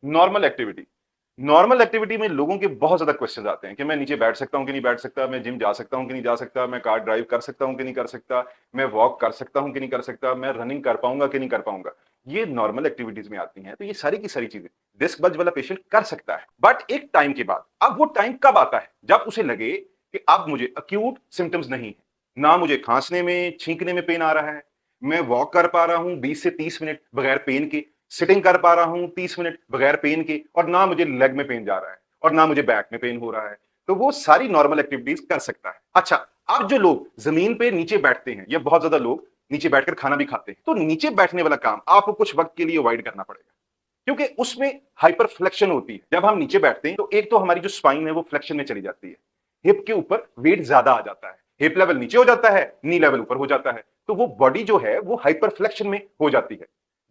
Normal activity. Normal activity में लोगों के बहुत ज्यादा क्वेश्चन आते हैं कि मैं नीचे बैठ सकता हूं कि नहीं बैठ सकता, मैं जिम जा सकता हूं कि नहीं जा सकता, मैं कार ड्राइव कर सकता हूं कि नहीं कर सकता, मैं वॉक कर सकता हूं कि नहीं कर सकता, मैं रनिंग कर पाऊंगा कि नहीं कर पाऊंगा। ये नॉर्मल एक्टिविटीज में आती हैं। तो ये सारी की सारी चीजें डिस्क बल्ज वाला पेशेंट कर सकता है, बट एक टाइम के बाद। अब वो टाइम कब आता है? जब उसे लगे कि अब मुझे अक्यूट सिम्टम्स नहीं है, ना मुझे खांसने में छींकने में पेन आ रहा है, मैं वॉक कर पा रहा हूं 20 से 30 मिनट बगैर पेन के, सिटिंग कर पा रहा हूं 30 मिनट बगैर पेन के, और ना मुझे लेग में पेन जा रहा है और ना मुझे बैक में पेन हो रहा है। तो वो सारी नॉर्मल एक्टिविटीज कर सकता है। अच्छा, अब जो लोग जमीन पे नीचे बैठते हैं, या बहुत ज्यादा लोग नीचे बैठकर खाना भी खाते हैं, तो नीचे बैठने वाला काम आपको कुछ वक्त के लिए अवॉइड करना पड़ेगा, क्योंकि उसमें हाइपर फ्लेक्शन होती है। जब हम नीचे बैठते हैं तो एक तो हमारी जो स्पाइन है वो फ्लेक्शन में चली जाती है, हिप के ऊपर वेट ज्यादा आ जाता है, हिप लेवल नीचे हो जाता है, नी लेवल ऊपर हो जाता है, तो वो बॉडी जो है वो हाइपर फ्लेक्शन में हो जाती है,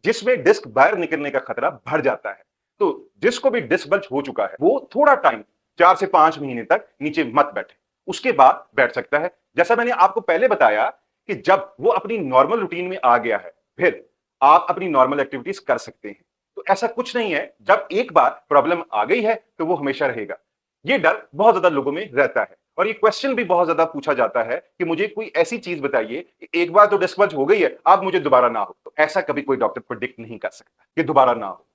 जिसमें डिस्क बाहर निकलने का खतरा बढ़ जाता है। तो जिसको भी डिस्क बल्ज हो चुका है वो थोड़ा टाइम, 4 से 5 महीने तक नीचे मत बैठे, उसके बाद बैठ सकता है। जैसा मैंने आपको पहले बताया कि जब वो अपनी नॉर्मल रूटीन में आ गया है, फिर आप अपनी नॉर्मल एक्टिविटीज कर सकते हैं। तो ऐसा कुछ नहीं है, जब एक बार प्रॉब्लम आ गई है तो वो हमेशा रहेगा। ये डर बहुत ज्यादा लोगों में रहता है, और ये क्वेश्चन भी बहुत ज्यादा पूछा जाता है कि मुझे कोई ऐसी चीज बताइए कि एक बार तो डिस्क बल्ज हो गई है, अब मुझे दोबारा ना हो। तो ऐसा कभी कोई डॉक्टर प्रेडिक्ट नहीं कर सकता कि दोबारा ना हो।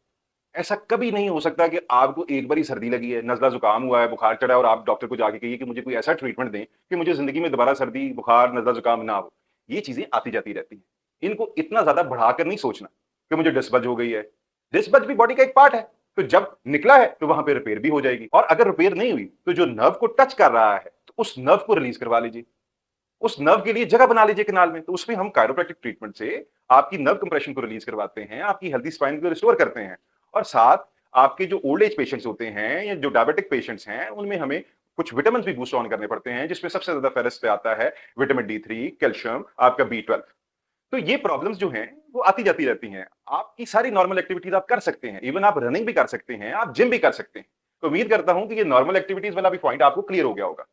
ऐसा कभी नहीं हो सकता कि आपको एक बार ही सर्दी लगी है, नजला जुकाम हुआ है, बुखार चढ़ा है, और आप डॉक्टर को जाके कहिए कि मुझे कोई ऐसा ट्रीटमेंट दें कि मुझे जिंदगी में दोबारा सर्दी बुखार नजला जुकाम ना हो। ये चीजें आती जाती रहती हैं। इनको इतना ज्यादा बढ़ाकर नहीं सोचना कि मुझे डिस्क बल्ज हो गई है। डिस्क बल्ज भी बॉडी का एक पार्ट है, तो जब निकला है तो वहां पे रिपेयर भी हो जाएगी, और अगर रिपेयर नहीं हुई तो जो नर्व को टच कर रहा है तो उस नर्व को रिलीज करवा लीजिए, उस नर्व के लिए जगह बना लीजिए कनाल में। तो उसमें हम कायरोप्रैक्टिक ट्रीटमेंट से आपकी नर्व कंप्रेशन को रिलीज करवाते हैं, आपकी हेल्दी स्पाइन को रिस्टोर करते हैं, और साथ आपके जो ओल्ड एज पेशेंट्स होते हैं या जो डायबिटिक पेशेंट्स हैं, उनमें हमें कुछ विटामिन भी बूस्ट ऑन करने पड़ते हैं, जिसमें सबसे ज्यादा फेरस पे आता है विटामिन D3, कैल्शियम, आपका B12। तो ये प्रॉब्लम्स जो हैं वो आती जाती रहती हैं। आपकी सारी नॉर्मल एक्टिविटीज आप कर सकते हैं, इवन आप रनिंग भी कर सकते हैं, आप जिम भी कर सकते हैं। तो उम्मीद करता हूं कि ये नॉर्मल एक्टिविटीज वाला भी पॉइंट आपको क्लियर हो गया होगा।